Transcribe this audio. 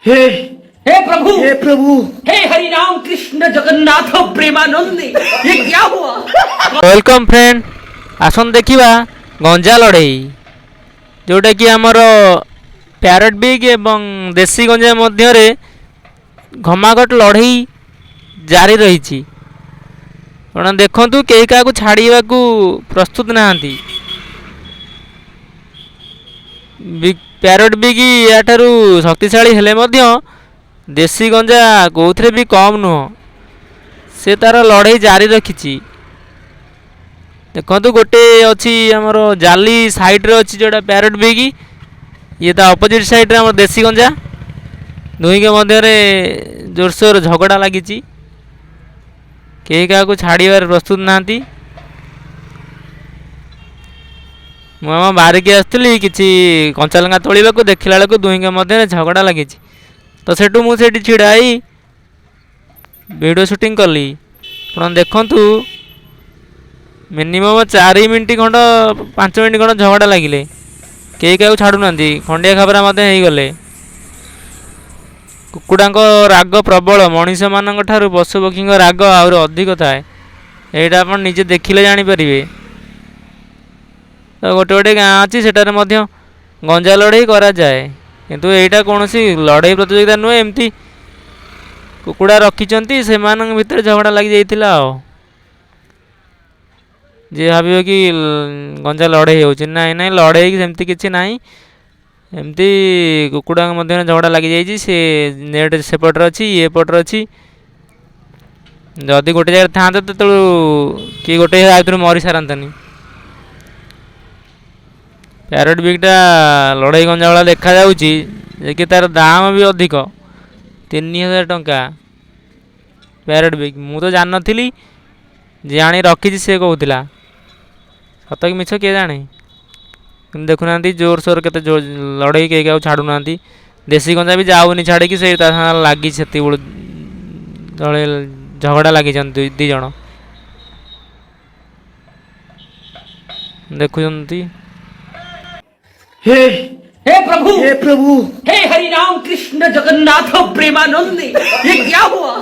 हे हे प्रभु हे हरि राम कृष्ण जगन्नाथ प्रेमानंद ये क्या हुआ। वेलकम फ्रेंड आसन देखा गंजा लड़ई जोटा कि आमर प्यारट बिग एवं देसी गंजा मध्य घमाघट लड़ई जारी रही। कौन देखु कई क्या छाड़ा प्रस्तुत नहांती। प्यारट बिग या शक्तिशाली हेले देसी गंजा कौथे भी कम नुह से तार लड़ई जारी रखी। देखो गोटे अच्छी आमर जाली साइड्रे अच्छी जोटा प्यारट बिग ये अपोजिट साइड्रे आम देसी गंजा दुई के मध्य जोरसोर झगड़ा लगी। कई क्या छाड़बार प्रस्तुत नहांती। मुझे बाहरिकी आसती किसी कंचा लंका तोड़ा देखला बेलू दुई के मध्य झगड़ा लगी। तो सेठू मुझे छिड़ाई वीडियो शूटिंग कली। आप देखु मिनिमम 4 मिनट खंड 5 मिनट खंड झगड़ा लगिले कई क्या छाड़ूना खंडिया खाबरा गले। कुकुड़ा राग प्रबल मनीष मान पशु पक्षी राग आहरी अधिक थाए यहाँ आप निजे देखिले जापर। तो गोटे गोटे गाँ अच्छी सेटार गंजा लड़ई करा जाए किंतु यहाँ कौन लड़ई प्रतियोगिता नुहे एमती कुकुड़ा रखिंट से भितर झगड़ा लग जाइला। जी भाव कि गंजा लड़ई हो ना लड़ई सेमती किसी ना एमती कुकुड़ा मध्य झगड़ा लग जाइए। से नेट सेपटर अच्छी ये पटर अच्छी जदि गोटे जगह था तो किए गोटे आउे मरी सारंतानी। प्यारट बिगटा लड़ई गंजा वाला देखा कि तार दाम भी अधिक 3000 टंका प्यारट बिग। मु तो जान नी जी आनी रखी सी कहला सत कि मिछ किए जाने। देखुना जोर सोर के लड़ई कई क्या छाड़ूना। देसी गंजा भी जाऊनी छाड़ी से लगी से झगड़ा लगी दी जन देखुंती। हे प्रभु हे हे हरि राम कृष्ण जगन्नाथ प्रेमानंद ये क्या हुआ।